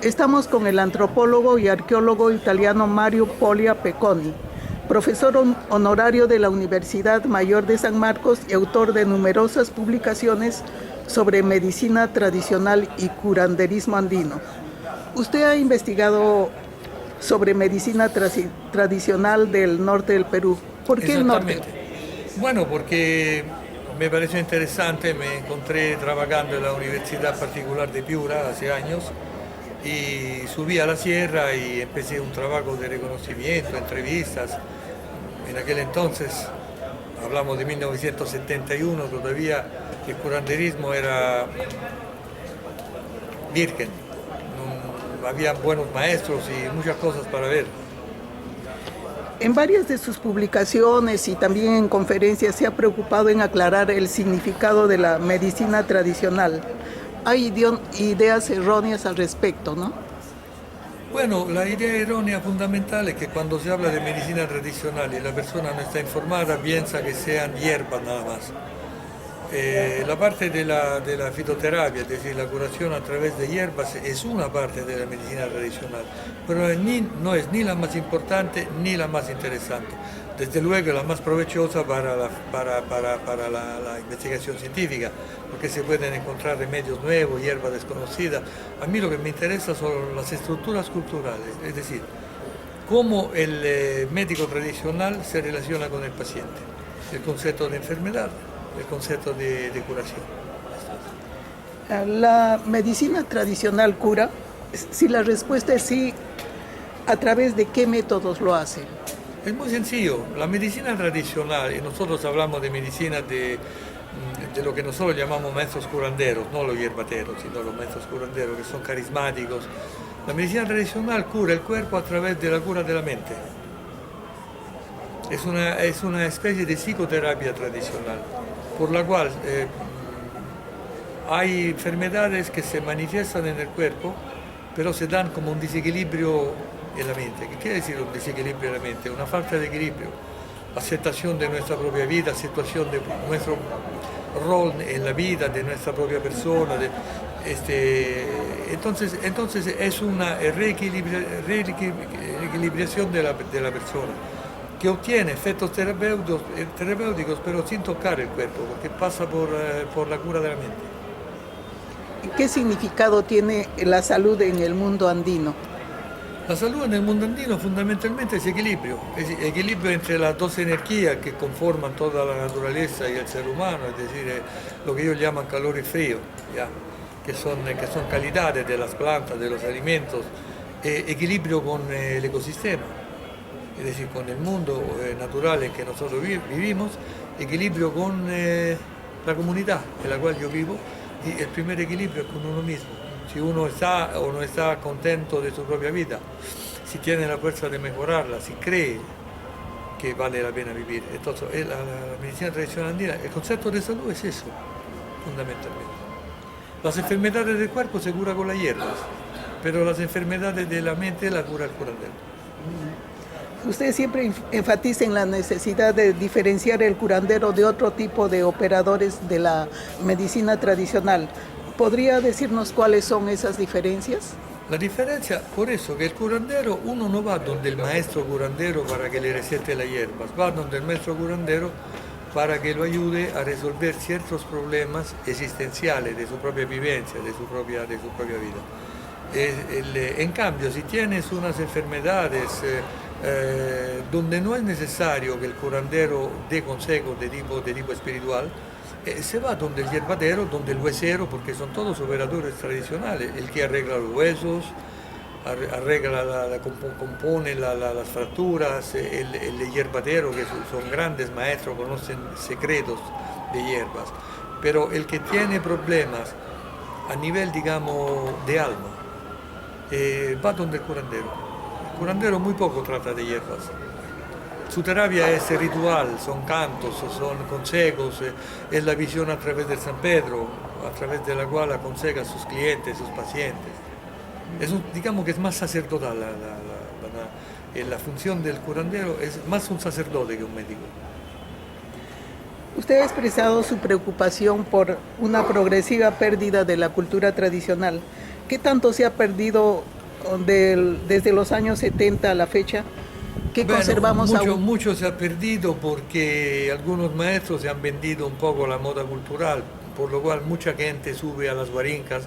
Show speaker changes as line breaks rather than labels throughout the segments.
Estamos con el antropólogo y arqueólogo italiano Mario Polia Pecconi, profesor honorario de la Universidad Mayor de San Marcos y autor de numerosas publicaciones sobre medicina tradicional y curanderismo andino. Usted ha investigado sobre medicina tradicional del norte del Perú. ¿Por qué el norte?
Bueno, porque me pareció interesante, me encontré trabajando en la Universidad Particular de Piura hace años y subí a la sierra y empecé un trabajo de reconocimiento, entrevistas. En aquel entonces, hablamos de 1971, todavía el curanderismo era virgen, no había buenos maestros y muchas cosas para ver.
En varias de sus publicaciones y también en conferencias se ha preocupado en aclarar el significado de la medicina tradicional. Hay ideas erróneas al respecto, ¿no?
Bueno, la idea errónea fundamental es que cuando se habla de medicina tradicional y la persona no está informada, piensa que sean hierbas nada más. La parte de la fitoterapia, es decir, la curación a través de hierbas, es una parte de la medicina tradicional, pero no es ni la más importante ni la más interesante. Desde luego la más provechosa para la investigación científica, porque se pueden encontrar remedios nuevos, hierbas desconocidas. A mí lo que me interesa son las estructuras culturales, es decir, cómo el médico tradicional se relaciona con el paciente, el concepto de enfermedad, el concepto de curación.
¿La medicina tradicional cura? Si la respuesta es sí, ¿a través de qué métodos lo hace?
Es muy sencillo. La medicina tradicional, y nosotros hablamos de medicina de lo que nosotros llamamos maestros curanderos, no los hierbateros, sino los maestros curanderos que son carismáticos. La medicina tradicional cura el cuerpo a través de la cura de la mente. Es una especie de psicoterapia tradicional, por la cual hay enfermedades que se manifiestan en el cuerpo, pero se dan como un desequilibrio en la mente. ¿Qué quiere decir un desequilibrio en la mente? Una falta de equilibrio, aceptación de nuestra propia vida, aceptación de nuestro rol en la vida, de nuestra propia persona. Entonces es una reequilibración de la persona, que obtiene efectos terapéuticos, pero sin tocar el cuerpo, porque pasa por la cura de la mente.
¿Qué significado tiene la salud en el mundo andino?
La salud en el mundo andino fundamentalmente es equilibrio entre las dos energías que conforman toda la naturaleza y el ser humano, es decir, lo que ellos llaman calor y frío, ¿ya? Que son calidades de las plantas, de los alimentos, equilibrio con el ecosistema, es decir, con el mundo natural en que nosotros vivimos, equilibrio con la comunidad en la cual yo vivo, y el primer equilibrio es con uno mismo. Si uno está o no está contento de su propia vida, si tiene la fuerza de mejorarla, si cree que vale la pena vivir. Entonces, la medicina tradicional andina, el concepto de salud es eso, fundamentalmente. Las enfermedades del cuerpo se curan con las hierbas, pero las enfermedades de la mente la cura el curandero.
Usted siempre enfatiza en la necesidad de diferenciar el curandero de otro tipo de operadores de la medicina tradicional. ¿Podría decirnos cuáles son esas diferencias?
La diferencia, por eso, que el curandero, uno no va donde el maestro curandero para que le recete las hierbas, va donde el maestro curandero para que lo ayude a resolver ciertos problemas existenciales de su propia vivencia, de su propia vida. En cambio, si tienes unas enfermedades donde no es necesario que el curandero dé consejos de tipo espiritual, se va donde el hierbatero, donde el huesero, porque son todos operadores tradicionales, el que arregla los huesos, compone las fracturas, el hierbatero, que son grandes maestros, conocen secretos de hierbas, pero el que tiene problemas a nivel, digamos, de alma, va donde el curandero. El curandero muy poco trata de hierbas. Su terapia es ritual, son cantos, son consejos, es la visión a través de San Pedro, a través de la cual aconseja a sus clientes, sus pacientes. Digamos que es más sacerdotal, la función del curandero es más un sacerdote que un médico.
Usted ha expresado su preocupación por una progresiva pérdida de la cultura tradicional. ¿Qué tanto se ha perdido desde los años 70 a la fecha, ¿qué
Bueno,
conservamos aún?
mucho se ha perdido porque algunos maestros se han vendido un poco la moda cultural, por lo cual mucha gente sube a las guarincas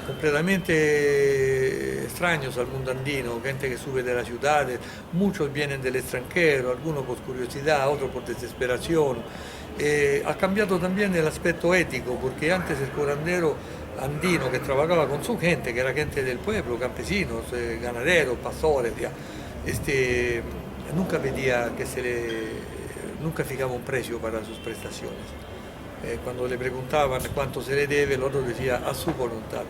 completamente extraños al mundo andino, gente que sube de las ciudades, muchos vienen del extranjero, algunos por curiosidad, otros por desesperación. Ha cambiado también el aspecto ético, porque antes el curandero andino que trabajaba con su gente, que era gente del pueblo, campesinos, ganaderos, pastores, ya, nunca pedía nunca fijaba un precio para sus prestaciones. Cuando le preguntaban cuánto se le debe, el otro decía a su voluntad.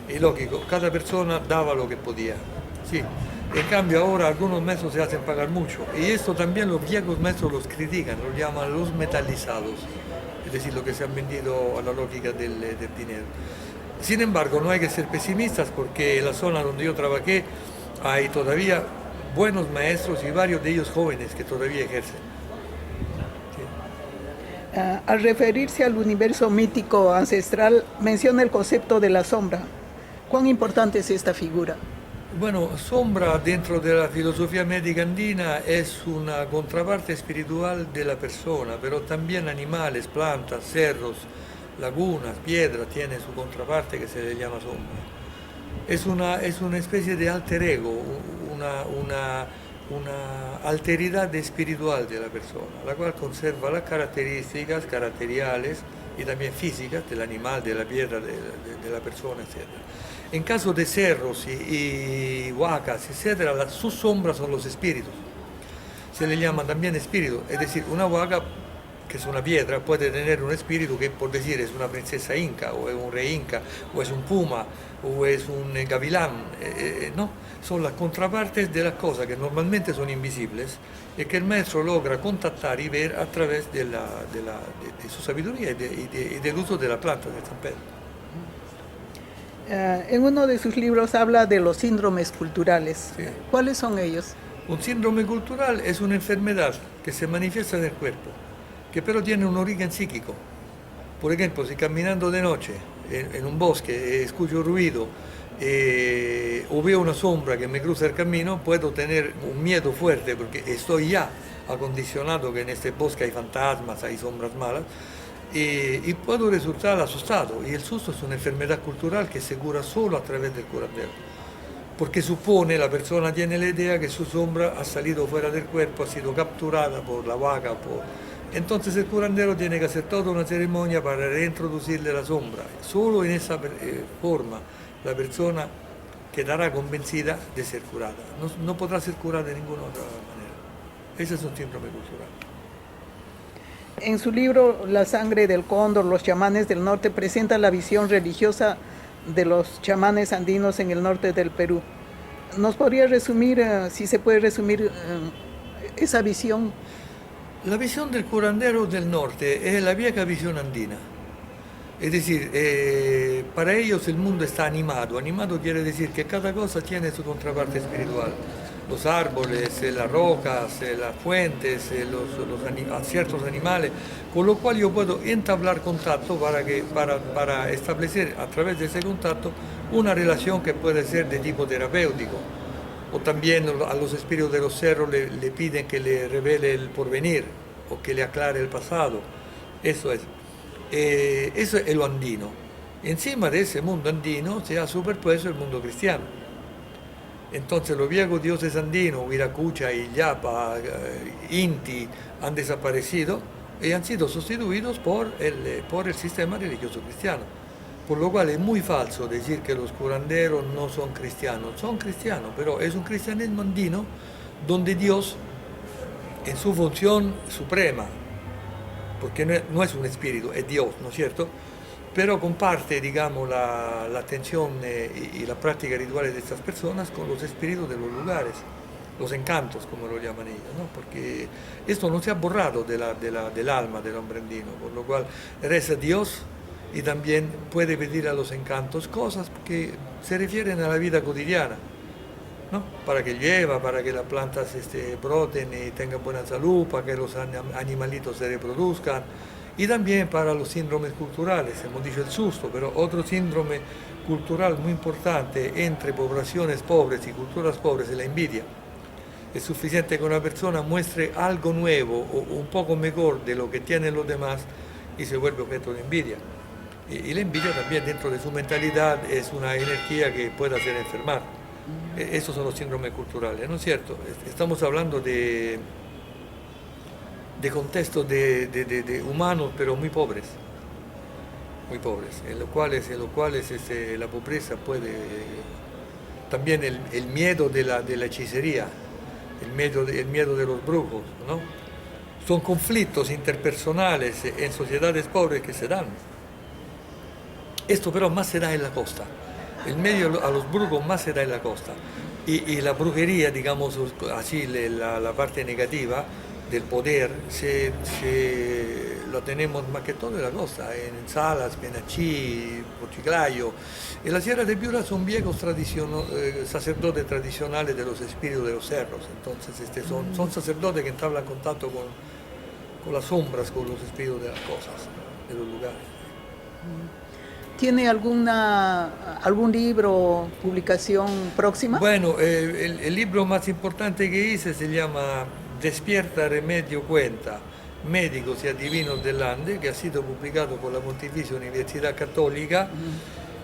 Y lógico, cada persona daba lo que podía. Sí. En cambio ahora algunos maestros se hacen pagar mucho. Y esto también los viejos maestros los critican, los llaman los metalizados. Es decir, lo que se han vendido a la lógica del dinero. Sin embargo, no hay que ser pesimistas porque en la zona donde yo trabajé hay todavía buenos maestros y varios de ellos jóvenes que todavía ejercen.
Al referirse al universo mítico ancestral, menciona el concepto de la sombra. ¿Cuán importante es esta figura?
Bueno, sombra dentro de la filosofía médica andina es una contraparte espiritual de la persona, pero también animales, plantas, cerros, lagunas, piedras, tiene su contraparte que se le llama sombra. Es una especie de alter ego, una alteridad espiritual de la persona, la cual conserva las características caracteriales y también físicas del animal, de la piedra, de la persona, etc. En caso de cerros y huacas, etc., sus sombras son los espíritus. Se le llama también espíritu, es decir, una huaca, que es una piedra, puede tener un espíritu que, por decir, es una princesa inca, o es un rey inca, o es un puma, o es un gavilán, ¿no? Son las contrapartes de las cosas que normalmente son invisibles y que el maestro logra contactar y ver a través de su sabiduría y del uso de la planta de San Pedro.
En uno de sus libros habla de los síndromes culturales.
Sí.
¿Cuáles son ellos?
Un síndrome cultural es una enfermedad que se manifiesta en el cuerpo, que pero tiene un origen psíquico. Por ejemplo, si caminando de noche en un bosque escucho ruido o veo una sombra que me cruza el camino, puedo tener un miedo fuerte porque estoy ya acondicionado que en este bosque hay fantasmas, hay sombras malas, y puedo resultar asustado. Y el susto es una enfermedad cultural que se cura solo a través del curandero. Porque supone, la persona tiene la idea que su sombra ha salido fuera del cuerpo, ha sido capturada por la vaca, entonces el curandero tiene que hacer toda una ceremonia para reintroducirle la sombra. Solo en esa forma la persona quedará convencida de ser curada. No podrá ser curada de ninguna otra manera. Ese es un síndrome cultural.
En su libro La sangre del cóndor, los chamanes del norte, presenta la visión religiosa de los chamanes andinos en el norte del Perú. ¿Nos podría resumir, si se puede resumir, esa visión?
La visión del curandero del norte es la vieja visión andina. Es decir, para ellos el mundo está animado. Animado quiere decir que cada cosa tiene su contraparte espiritual. Los árboles, las rocas, las fuentes, ciertos animales, con lo cual yo puedo entablar contacto para establecer a través de ese contacto una relación que puede ser de tipo terapéutico. O también a los espíritus de los cerros le piden que le revele el porvenir o que le aclare el pasado. Eso es lo andino. Encima de ese mundo andino se ha superpuesto el mundo cristiano. Entonces los viejos dioses andinos, Viracocha, Illapa, Inti, han desaparecido y han sido sustituidos por el sistema religioso cristiano. Por lo cual es muy falso decir que los curanderos no son cristianos, pero es un cristianismo andino donde Dios, en su función suprema, porque no es un espíritu, es Dios, ¿no es cierto?, pero comparte, digamos, la atención y la práctica rituales de estas personas con los espíritus de los lugares, los encantos, como lo llaman ellos, ¿no? Porque esto no se ha borrado del alma del hombre andino, por lo cual reza a Dios y también puede pedir a los encantos cosas que se refieren a la vida cotidiana, ¿no? Para que llueva, para que las plantas broten y tengan buena salud, para que los animalitos se reproduzcan, Y también para los síndromes culturales, hemos dicho el susto, pero otro síndrome cultural muy importante entre poblaciones pobres y culturas pobres es la envidia. Es suficiente que una persona muestre algo nuevo o un poco mejor de lo que tienen los demás y se vuelve objeto de envidia. Y la envidia también dentro de su mentalidad es una energía que puede hacer enfermar. Esos son los síndromes culturales, ¿no es cierto? Estamos hablando de contextos de humanos, pero muy pobres, en los cuales la pobreza puede, también el miedo de la hechicería, el miedo de los brujos, ¿no? Son conflictos interpersonales en sociedades pobres que se dan. Esto pero más se da en la costa. El medio a los brujos más se da en la costa. Y la brujería, digamos así, la parte negativa del poder, lo tenemos más que todo en la costa, en Salas, Penachí, Chiclayo. En la Sierra de Piura son viejos sacerdotes tradicionales de los espíritus de los cerros. Entonces son sacerdotes que entablan contacto con las sombras, con los espíritus de las cosas, de los lugares.
¿Tiene algún libro, publicación próxima?
Bueno, el libro más importante que hice se llama Despierta, Remedio, Cuenta, Médicos y Adivinos del Ande, que ha sido publicado por la Pontificia Universidad Católica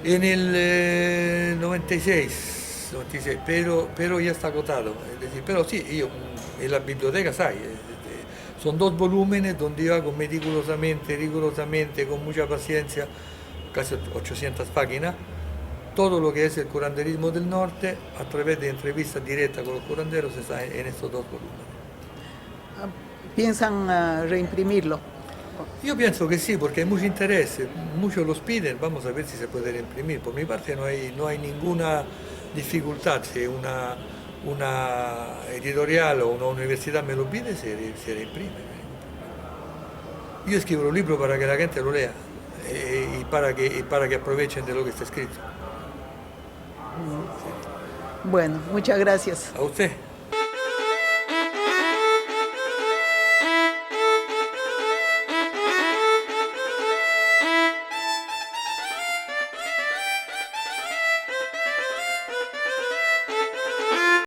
en el 96, pero ya está agotado. Es decir, pero sí, yo en la biblioteca hay. Son 2 volúmenes donde yo hago meticulosamente, rigurosamente, con mucha paciencia, casi 800 páginas, todo lo que es el curanderismo del norte a través de entrevistas directas con los curanderos está en estos 2 volúmenes.
¿Piensan reimprimirlo?
Yo pienso que sí, porque hay mucho interés, muchos los piden, vamos a ver si se puede reimprimir. Por mi parte no hay ninguna dificultad, si una editorial o una universidad me lo pide, se reimprime. Yo escribo un libro para que la gente lo lea y para que aprovechen de lo que está escrito.
Bueno, muchas gracias.
A usted.